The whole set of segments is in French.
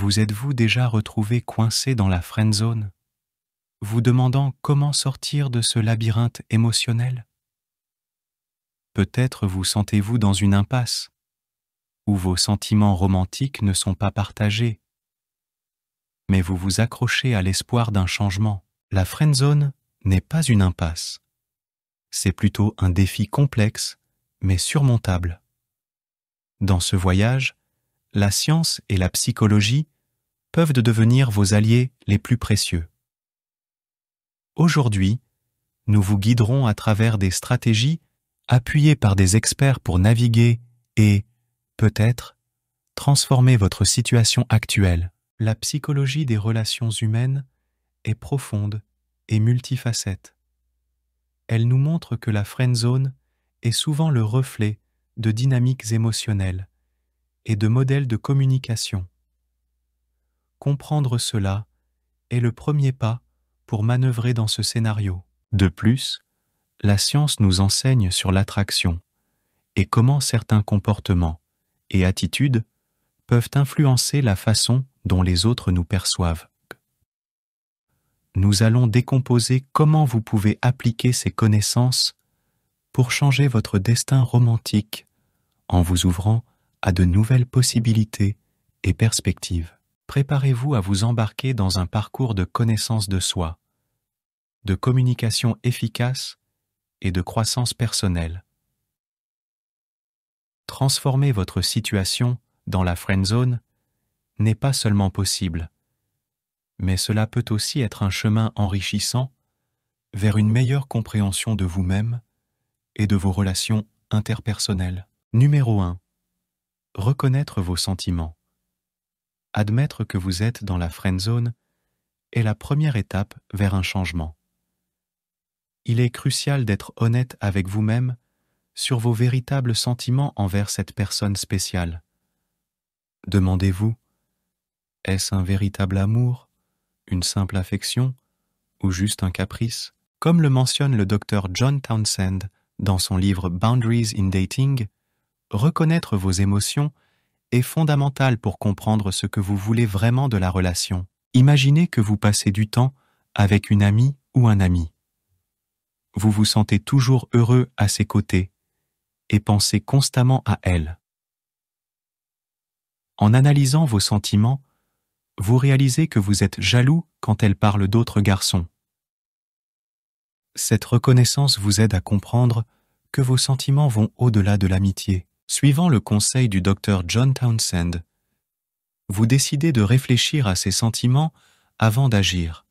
Vous êtes-vous déjà retrouvé coincé dans la friend zone, vous demandant comment sortir de ce labyrinthe émotionnel? Peut-être vous sentez-vous dans une impasse, où vos sentiments romantiques ne sont pas partagés, mais vous vous accrochez à l'espoir d'un changement. La friend zone n'est pas une impasse. C'est plutôt un défi complexe, mais surmontable. Dans ce voyage, la science et la psychologie peuvent devenir vos alliés les plus précieux. Aujourd'hui, nous vous guiderons à travers des stratégies appuyées par des experts pour naviguer et, peut-être, transformer votre situation actuelle. La psychologie des relations humaines est profonde et multifacette. Elle nous montre que la friend zone est souvent le reflet de dynamiques émotionnelles et de modèles de communication. Comprendre cela est le premier pas pour manœuvrer dans ce scénario. De plus, la science nous enseigne sur l'attraction et comment certains comportements et attitudes peuvent influencer la façon dont les autres nous perçoivent. Nous allons décomposer comment vous pouvez appliquer ces connaissances pour changer votre destin romantique en vous ouvrant à de nouvelles possibilités et perspectives. Préparez-vous à vous embarquer dans un parcours de connaissance de soi, de communication efficace et de croissance personnelle. Transformer votre situation dans la friend zone n'est pas seulement possible, mais cela peut aussi être un chemin enrichissant vers une meilleure compréhension de vous-même et de vos relations interpersonnelles. Numéro 1. Reconnaître vos sentiments. Admettre que vous êtes dans la friend zone est la première étape vers un changement. Il est crucial d'être honnête avec vous-même sur vos véritables sentiments envers cette personne spéciale. Demandez-vous, est-ce un véritable amour, une simple affection ou juste un caprice? Comme le mentionne le docteur John Townsend dans son livre Boundaries in Dating, reconnaître vos émotions est fondamental pour comprendre ce que vous voulez vraiment de la relation. Imaginez que vous passez du temps avec une amie ou un ami. Vous vous sentez toujours heureux à ses côtés et pensez constamment à elle. En analysant vos sentiments, vous réalisez que vous êtes jaloux quand elle parle d'autres garçons. Cette reconnaissance vous aide à comprendre que vos sentiments vont au-delà de l'amitié. Suivant le conseil du docteur John Townsend, vous décidez de réfléchir à ces sentiments avant d'agir,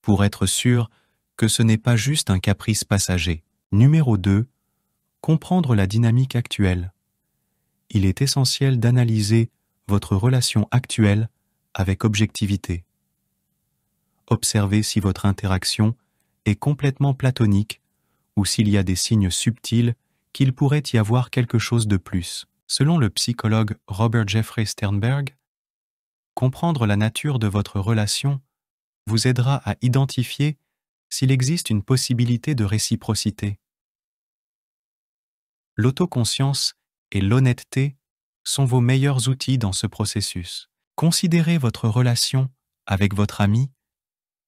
pour être sûr que ce n'est pas juste un caprice passager. Numéro 2. Comprendre la dynamique actuelle. Il est essentiel d'analyser votre relation actuelle avec objectivité. Observez si votre interaction est complètement platonique ou s'il y a des signes subtils qu'il pourrait y avoir quelque chose de plus. Selon le psychologue Robert Jeffrey Sternberg, comprendre la nature de votre relation vous aidera à identifier s'il existe une possibilité de réciprocité. L'autoconscience et l'honnêteté sont vos meilleurs outils dans ce processus. Considérez votre relation avec votre ami,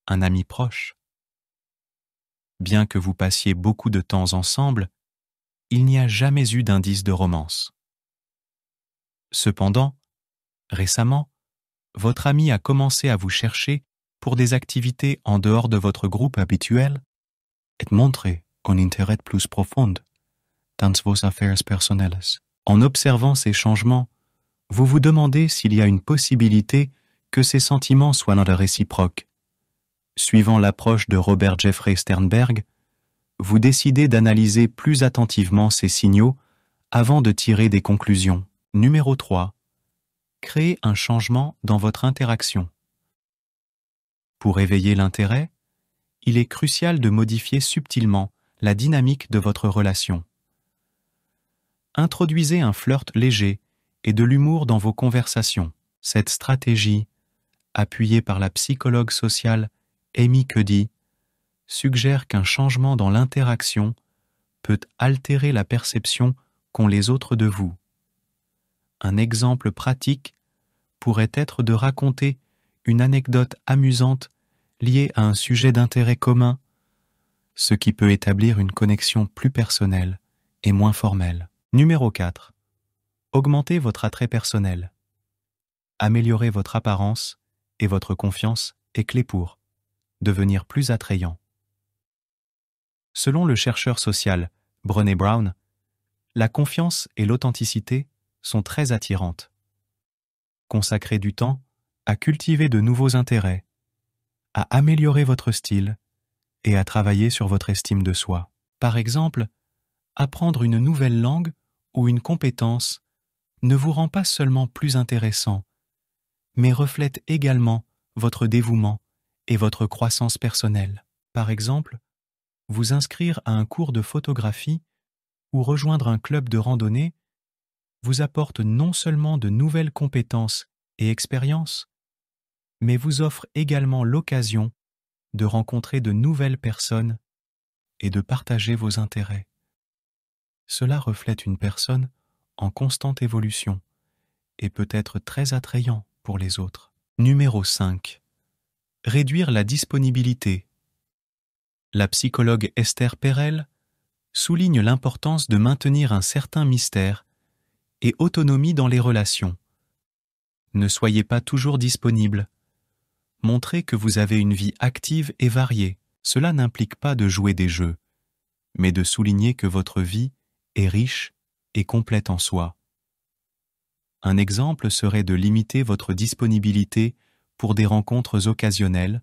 un ami proche. Bien que vous passiez beaucoup de temps ensemble, il n'y a jamais eu d'indice de romance. Cependant, récemment, votre ami a commencé à vous chercher pour des activités en dehors de votre groupe habituel et montrer un intérêt plus profond dans vos affaires personnelles. En observant ces changements, vous vous demandez s'il y a une possibilité que ces sentiments soient non réciproques. Suivant l'approche de Robert Jeffrey Sternberg, vous décidez d'analyser plus attentivement ces signaux avant de tirer des conclusions. Numéro 3. Créez un changement dans votre interaction. Pour éveiller l'intérêt, il est crucial de modifier subtilement la dynamique de votre relation. Introduisez un flirt léger et de l'humour dans vos conversations. Cette stratégie, appuyée par la psychologue sociale Amy Cuddy, suggère qu'un changement dans l'interaction peut altérer la perception qu'ont les autres de vous. Un exemple pratique pourrait être de raconter une anecdote amusante liée à un sujet d'intérêt commun, ce qui peut établir une connexion plus personnelle et moins formelle. Numéro 4. Augmentez votre attrait personnel. Améliorer votre apparence et votre confiance est clé pour devenir plus attrayant. Selon le chercheur social Brené Brown, la confiance et l'authenticité sont très attirantes. Consacrez du temps à cultiver de nouveaux intérêts, à améliorer votre style et à travailler sur votre estime de soi. Par exemple, apprendre une nouvelle langue ou une compétence ne vous rend pas seulement plus intéressant, mais reflète également votre dévouement et votre croissance personnelle. Par exemple, vous inscrire à un cours de photographie ou rejoindre un club de randonnée vous apporte non seulement de nouvelles compétences et expériences, mais vous offre également l'occasion de rencontrer de nouvelles personnes et de partager vos intérêts. Cela reflète une personne en constante évolution et peut être très attrayant pour les autres. Numéro 5. Réduire la disponibilité. La psychologue Esther Perel souligne l'importance de maintenir un certain mystère et autonomie dans les relations. Ne soyez pas toujours disponible. Montrez que vous avez une vie active et variée. Cela n'implique pas de jouer des jeux, mais de souligner que votre vie est riche et complète en soi. Un exemple serait de limiter votre disponibilité pour des rencontres occasionnelles,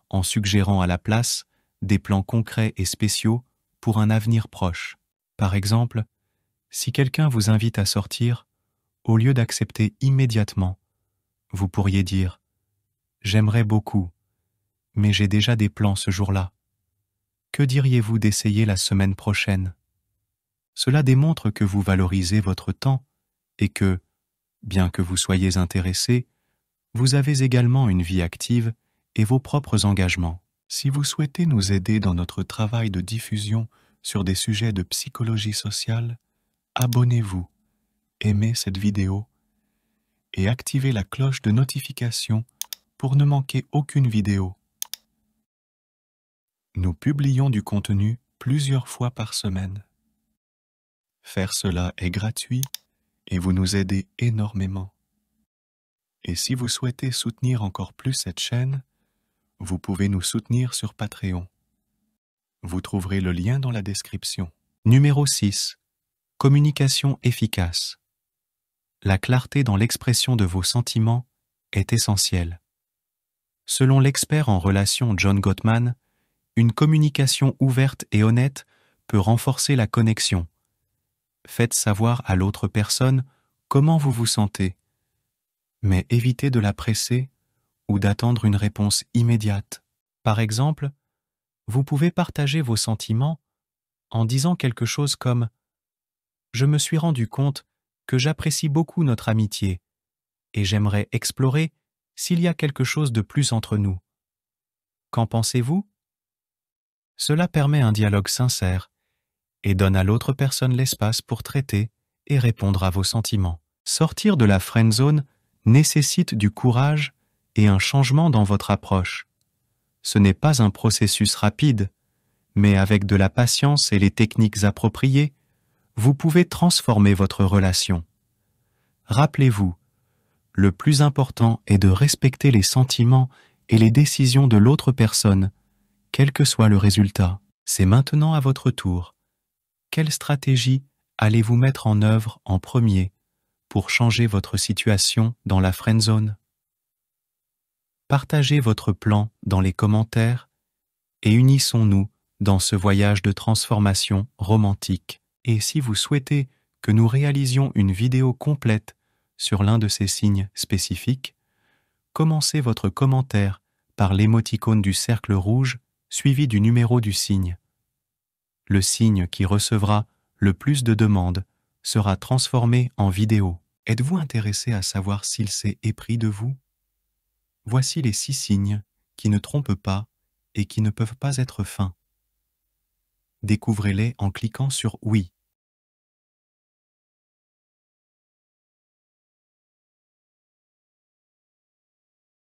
en suggérant à la place des plans concrets et spéciaux pour un avenir proche. Par exemple, si quelqu'un vous invite à sortir, au lieu d'accepter immédiatement, vous pourriez dire « J'aimerais beaucoup, mais j'ai déjà des plans ce jour-là. Que diriez-vous d'essayer la semaine prochaine ?» Cela démontre que vous valorisez votre temps et que, bien que vous soyez intéressé, vous avez également une vie active et vos propres engagements. Si vous souhaitez nous aider dans notre travail de diffusion sur des sujets de psychologie sociale, abonnez-vous, aimez cette vidéo et activez la cloche de notification pour ne manquer aucune vidéo. Nous publions du contenu plusieurs fois par semaine. Faire cela est gratuit et vous nous aidez énormément. Et si vous souhaitez soutenir encore plus cette chaîne, vous pouvez nous soutenir sur Patreon. Vous trouverez le lien dans la description. Numéro 6. Communication efficace. La clarté dans l'expression de vos sentiments est essentielle. Selon l'expert en relations John Gottman, une communication ouverte et honnête peut renforcer la connexion. Faites savoir à l'autre personne comment vous vous sentez, mais évitez de la presser ou d'attendre une réponse immédiate. Par exemple, vous pouvez partager vos sentiments en disant quelque chose comme « Je me suis rendu compte que j'apprécie beaucoup notre amitié et j'aimerais explorer s'il y a quelque chose de plus entre nous. Qu'en pensez-vous » Cela permet un dialogue sincère et donne à l'autre personne l'espace pour traiter et répondre à vos sentiments. Sortir de la friend zone nécessite du courage et un changement dans votre approche. Ce n'est pas un processus rapide, mais avec de la patience et les techniques appropriées, vous pouvez transformer votre relation. Rappelez-vous, le plus important est de respecter les sentiments et les décisions de l'autre personne, quel que soit le résultat. C'est maintenant à votre tour. Quelle stratégie allez-vous mettre en œuvre en premier pour changer votre situation dans la friend zone? Partagez votre plan dans les commentaires et unissons-nous dans ce voyage de transformation romantique. Et si vous souhaitez que nous réalisions une vidéo complète sur l'un de ces signes spécifiques, commencez votre commentaire par l'émoticône du cercle rouge suivi du numéro du signe. Le signe qui recevra le plus de demandes sera transformé en vidéo. Êtes-vous intéressé à savoir s'il s'est épris de vous? Voici les 6 signes qui ne trompent pas et qui ne peuvent pas être feints. Découvrez-les en cliquant sur « Oui ».